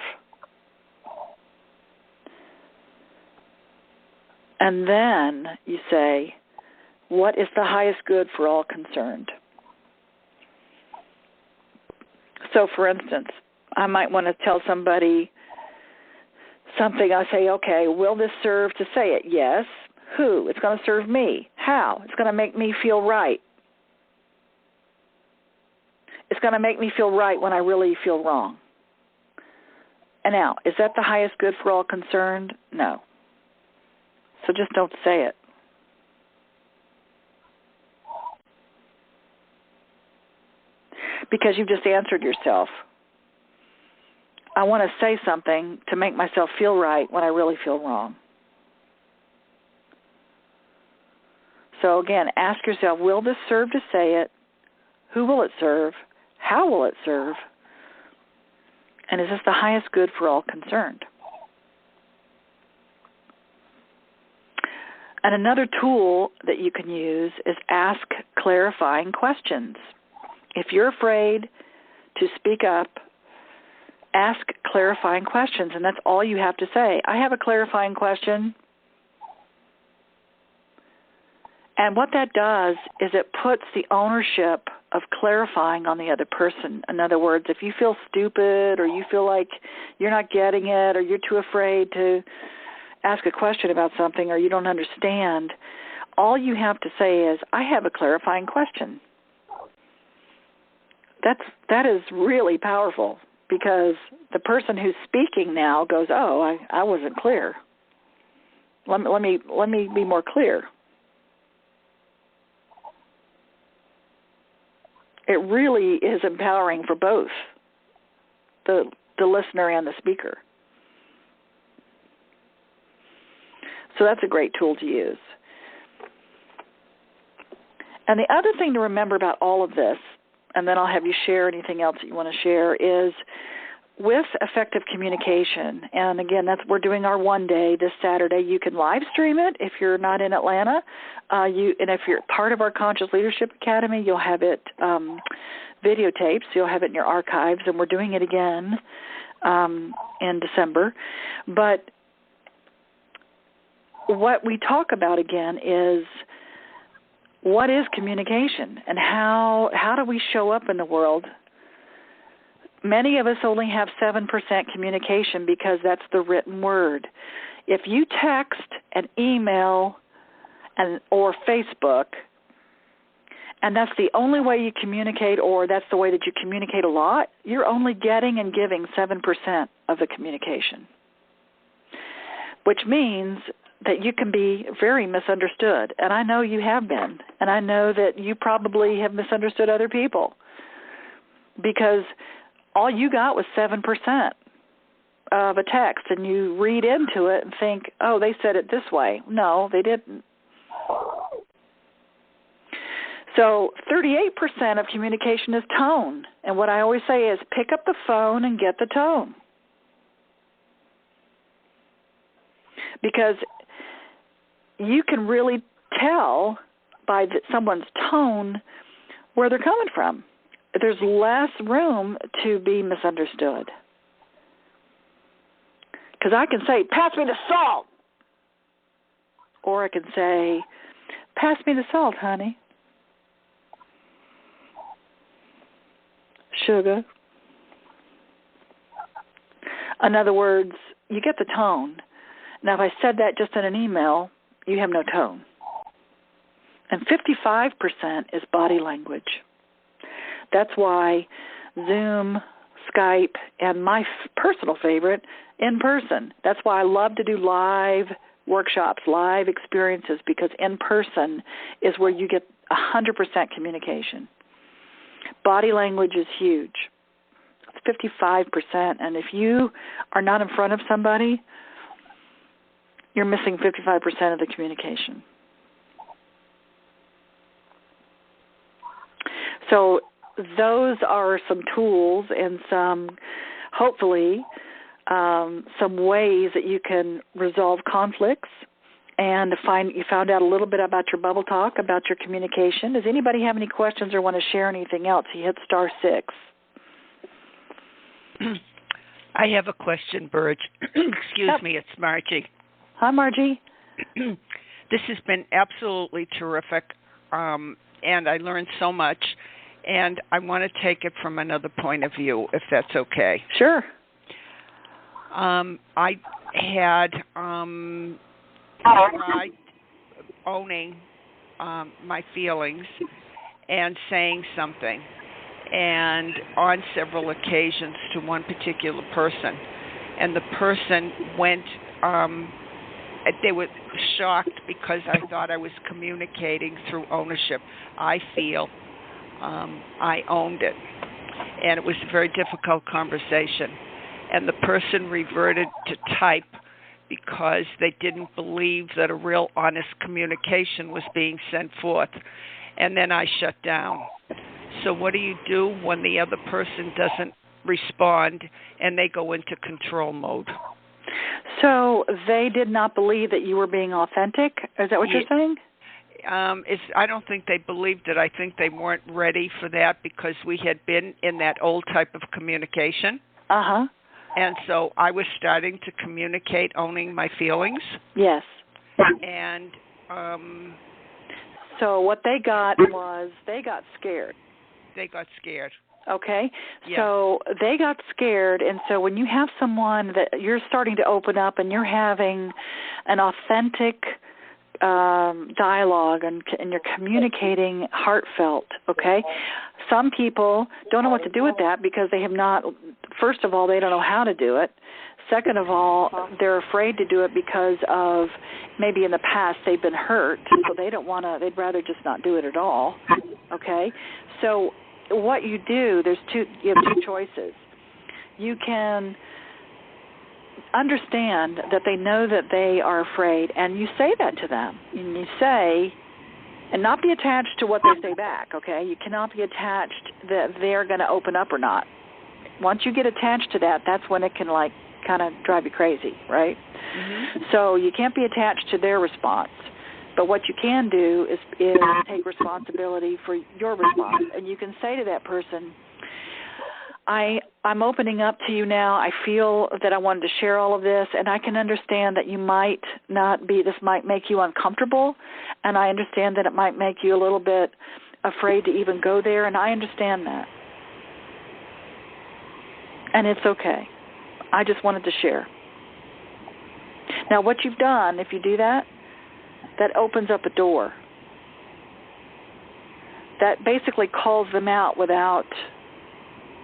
And then you say, what is the highest good for all concerned? So, for instance, I might want to tell somebody something. I say, okay, will this serve to say it? Yes. Who? It's going to serve me. How? It's going to make me feel right. It's going to make me feel right when I really feel wrong. And now, is that the highest good for all concerned? No. So just don't say it. Because you've just answered yourself. I want to say something to make myself feel right when I really feel wrong. So again, ask yourself, will this serve to say it? Who will it serve? How will it serve? And is this the highest good for all concerned? And another tool that you can use is ask clarifying questions. If you're afraid to speak up, ask clarifying questions, and that's all you have to say. I have a clarifying question. And what that does is it puts the ownership of clarifying on the other person. In other words, if you feel stupid or you feel like you're not getting it or you're too afraid to ask a question about something or you don't understand, all you have to say is, I have a clarifying question. That is really powerful, because the person who's speaking now goes, oh, I wasn't clear. Let me be more clear. It really is empowering for both the listener and the speaker. So that's a great tool to use. And the other thing to remember about all of this, and then I'll have you share anything else that you want to share, is with effective communication. And again, we're doing our one day this Saturday. You can live stream it if you're not in Atlanta. And if you're part of our Conscious Leadership Academy, you'll have it videotaped, so you'll have it in your archives. And we're doing it again in December. But what we talk about again is, what is communication, and how do we show up in the world? Many of us only have 7% communication because that's the written word. If you text and email or Facebook, and that's the only way you communicate, or that's the way that you communicate a lot, you're only getting and giving 7% of the communication, which means that you can be very misunderstood. And I know you have been. And I know that you probably have misunderstood other people, because all you got was 7% of a text, and you read into it and think, oh, they said it this way. No, they didn't. So 38% of communication is tone. And what I always say is, pick up the phone and get the tone. Because you can really tell by someone's tone where they're coming from. There's less room to be misunderstood. Because I can say, pass me the salt. Or I can say, pass me the salt, honey. Sugar. In other words, you get the tone. Now, if I said that just in an email, you have no tone. And 55% is body language. That's why Zoom, Skype, and my personal favorite, in person. That's why I love to do live workshops, live experiences, because in person is where you get 100% communication. Body language is huge. 55%. And if you are not in front of somebody, you're missing 55% of the communication. So those are some tools and hopefully, some ways that you can resolve conflicts and you found out a little bit about your bubble talk, about your communication. Does anybody have any questions or want to share anything else? You hit *6. I have a question, Burge. Excuse me, it's Margie. Hi, Margie. This has been absolutely terrific, and I learned so much, and I want to take it from another point of view, if that's okay. Sure. I had tried owning my feelings and saying something, and on several occasions to one particular person, and the person went, they were shocked because I thought I was communicating through ownership. I feel I owned it, and it was a very difficult conversation, and the person reverted to type because they didn't believe that a real honest communication was being sent forth. And then I shut down. So what do you do when the other person doesn't respond and they go into control mode? So they did not believe that you were being authentic? Is that what you're saying? I don't think they believed it. I think they weren't ready for that because we had been in that old type of communication. Uh-huh. And so I was starting to communicate owning my feelings. Yes. And so what they got was they got scared. They got scared. Okay. Yeah. So they got scared, and so when you have someone that you're starting to open up and you're having an authentic dialogue and you're communicating heartfelt, okay? Some people don't know what to do with that because they have not, first of all, they don't know how to do it. Second of all, they're afraid to do it because of maybe in the past they've been hurt, so they don't want to, they'd rather just not do it at all, okay? So what you do, you have two choices. You can understand that they know that they are afraid, and you say that to them. And you say, and not be attached to what they say back, okay? You cannot be attached that they're going to open up or not. Once you get attached to that, that's when it can, like, kind of drive you crazy, right? Mm-hmm. So you can't be attached to their response. But what you can do is take responsibility for your response. And you can say to that person, I'm opening up to you now. I feel that I wanted to share all of this, and I can understand that you might not be, this might make you uncomfortable, and I understand that it might make you a little bit afraid to even go there, and I understand that. And it's okay. I just wanted to share. Now, what you've done, if you do that, that opens up a door. That basically calls them out without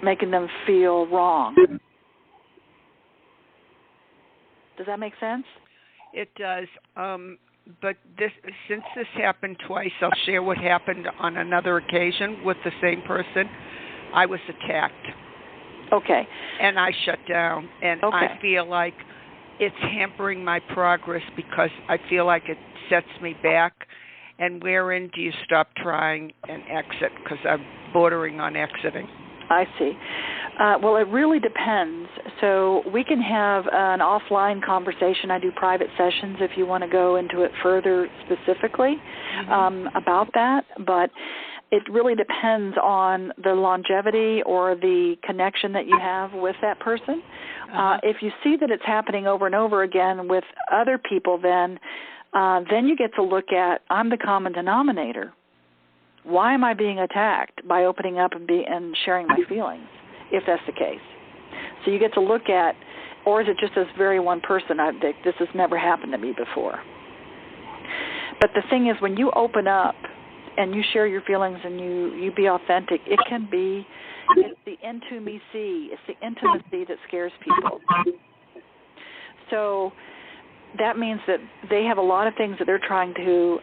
making them feel wrong. Does that make sense? It does. But since this happened twice, I'll share what happened on another occasion with the same person. I was attacked. Okay. And I shut down. And okay. I feel like it's hampering my progress because I feel like it sets me back. And wherein do you stop trying and exit? Because I'm bordering on exiting. I see. Well, it really depends. So we can have an offline conversation. I do private sessions if you want to go into it further specifically about that. But it really depends on the longevity or the connection that you have with that person. If you see that it's happening over and over again with other people, then you get to look at, I'm the common denominator. Why am I being attacked by opening up and sharing my feelings, if that's the case? So you get to look at, or is it just this very one person, this has never happened to me before? But the thing is, when you open up and you share your feelings and you be authentic, it's the intimacy, it's the intimacy that scares people. So that means that they have a lot of things that they're trying to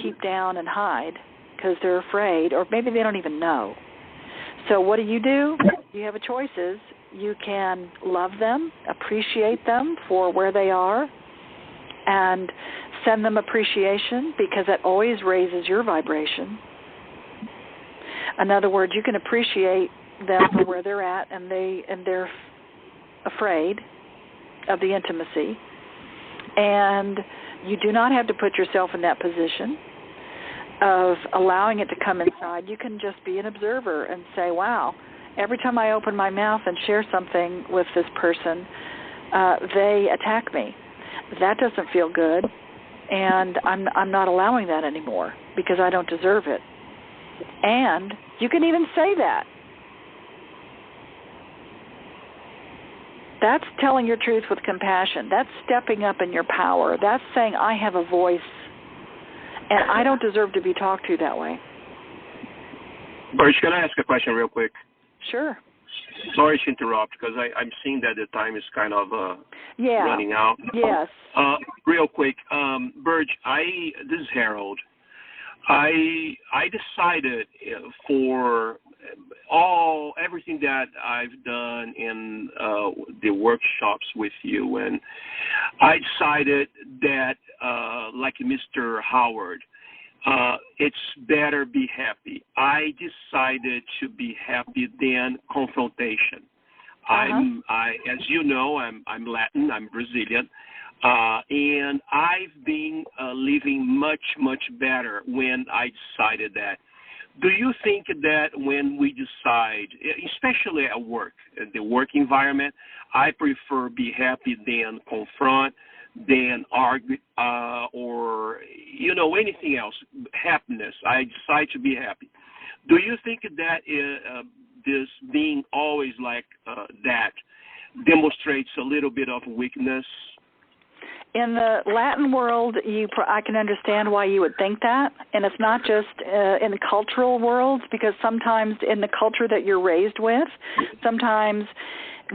keep down and hide, because they're afraid, or maybe they don't even know. So what do? You have choices. You can love them, appreciate them for where they are, and send them appreciation because that always raises your vibration. In other words, you can appreciate them for where they're at, and they're afraid of the intimacy. And you do not have to put yourself in that position of allowing it to come inside. You can just be an observer and say, wow, every time I open my mouth and share something with this person, they attack me. That doesn't feel good, and I'm not allowing that anymore because I don't deserve it. And you can even say that. That's telling your truth with compassion. That's stepping up in your power. That's saying, I have a voice, and I don't deserve to be talked to that way. Birch, can I ask a question real quick? Sure. Sorry to interrupt, because I'm seeing that the time is kind of running out. Yes. Real quick, Birch, this is Harold. I decided for everything that I've done in the workshops with you, and I decided that, like Mr. Howard, it's better be happy. I decided to be happy than confrontation. As you know, I'm Latin, I'm Brazilian. And I've been living much, much better when I decided that. Do you think that when we decide, especially at work, the work environment, I prefer be happy than confront, than argue, or, anything else, happiness. I decide to be happy. Do you think that this being always like that demonstrates a little bit of weakness? In the Latin world, I can understand why you would think that, and it's not just in the cultural worlds, because sometimes in the culture that you're raised with, sometimes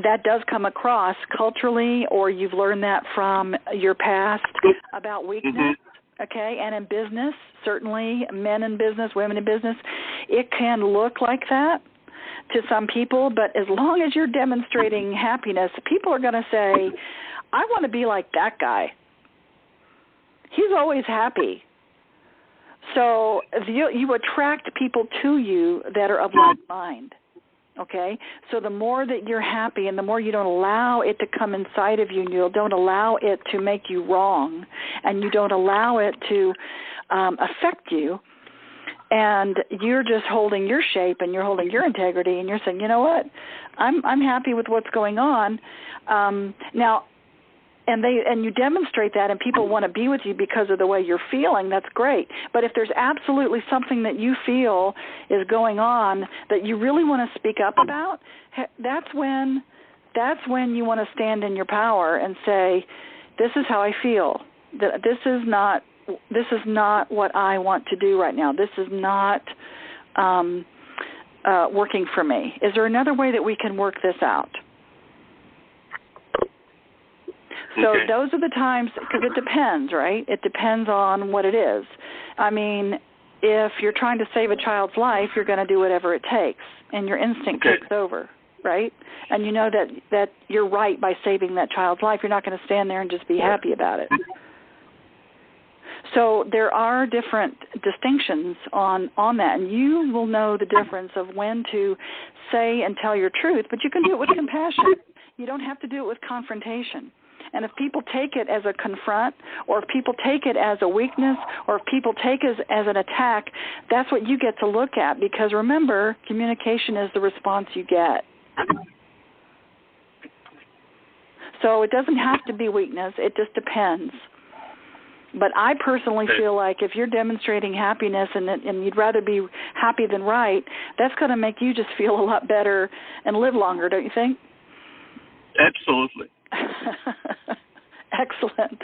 that does come across culturally, or you've learned that from your past about weakness, okay? And in business, certainly, men in business, women in business, it can look like that to some people, but as long as you're demonstrating happiness, people are going to say, I want to be like that guy. He's always happy. So you attract people to you that are of like mind, okay? So the more that you're happy and the more you don't allow it to come inside of you, and you don't allow it to make you wrong, and you don't allow it to affect you, and you're just holding your shape and you're holding your integrity, and you're saying, you know what, I'm happy with what's going on. Now, and you demonstrate that, and people want to be with you because of the way you're feeling, that's great. But if there's absolutely something that you feel is going on that you really want to speak up about, that's when you want to stand in your power and say, this is how I feel. This is not what I want to do right now. This is not working for me. Is there another way that we can work this out? So those are the times, because it depends, right? It depends on what it is. I mean, if you're trying to save a child's life, you're going to do whatever it takes, and your instinct takes over, right? And you know that you're right by saving that child's life. You're not going to stand there and just be happy about it. So there are different distinctions on that, and you will know the difference of when to say and tell your truth, but you can do it with compassion. You don't have to do it with confrontation. And if people take it as a confront, or if people take it as a weakness, or if people take it as an attack, that's what you get to look at. Because remember, communication is the response you get. So it doesn't have to be weakness. It just depends. But I personally feel like if you're demonstrating happiness and you'd rather be happy than right, that's going to make you just feel a lot better and live longer, don't you think? Absolutely. Excellent.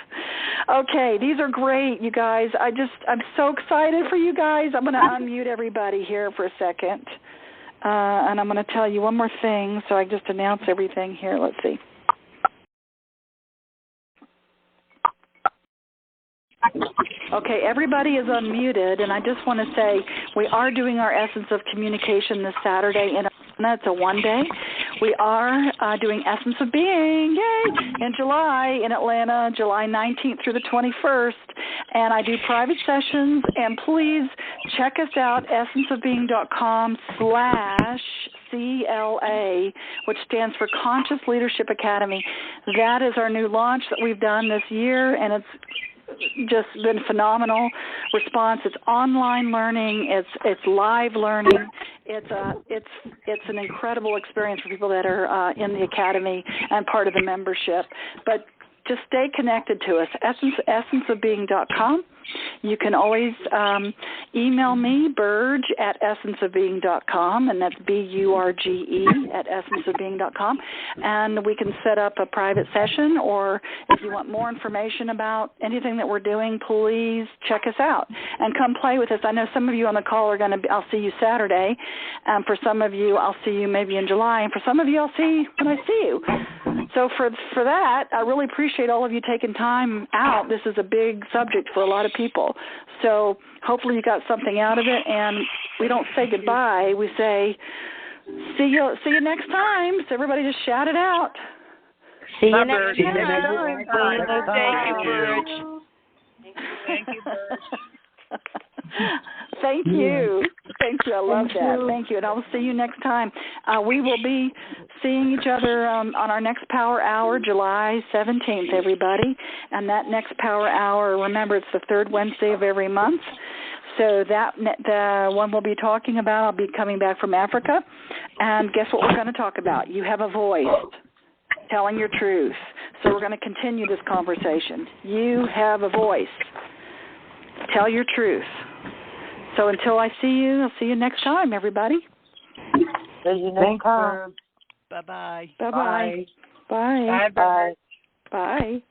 Okay, these are great, you guys. I'm so excited for you guys. I'm going to unmute everybody here for a second. And I'm going to tell you one more thing, so I just announce everything here. Let's see. Okay, everybody is unmuted, and I just want to say we are doing our Essence of Communication this Saturday in our It's a one-day. We are doing Essence of Being, yay, in July in Atlanta, July 19th through the 21st. And I do private sessions, and please check us out, essenceofbeing.com/CLA, which stands for Conscious Leadership Academy. That is our new launch that we've done this year, and it's just been phenomenal response. It's online learning. It's live learning. It's an incredible experience for people that are in the academy and part of the membership. But just stay connected to us. Essenceofbeing.com. You can always email me, Burge, at essenceofbeing.com, and that's BURGE at essenceofbeing.com, and we can set up a private session, or if you want more information about anything that we're doing, please check us out and come play with us. I know some of you on the call are going to I'll see you Saturday, and for some of you, I'll see you maybe in July, and for some of you, I'll see when I see you. So for that, I really appreciate all of you taking time out. This is a big subject for a lot of people. So hopefully you got something out of it, and we don't say goodbye. We say, see you next time. So everybody just shout it out. See you next time. Thank you, Burge. Thank you, Burge. Thank you. Thank you. I love that. Thank you. And I'll see you next time. We will be seeing each other on our next Power Hour, July 17th, everybody. And that next Power Hour, remember, it's the third Wednesday of every month. So the one we'll be talking about, I'll be coming back from Africa. And guess what we're going to talk about? You have a voice, telling your truth. So we're going to continue this conversation. You have a voice. Tell your truth. So until I see you, I'll see you next time, everybody. See you next time. Bye-bye. Bye-bye. Bye. Bye. Bye. Bye.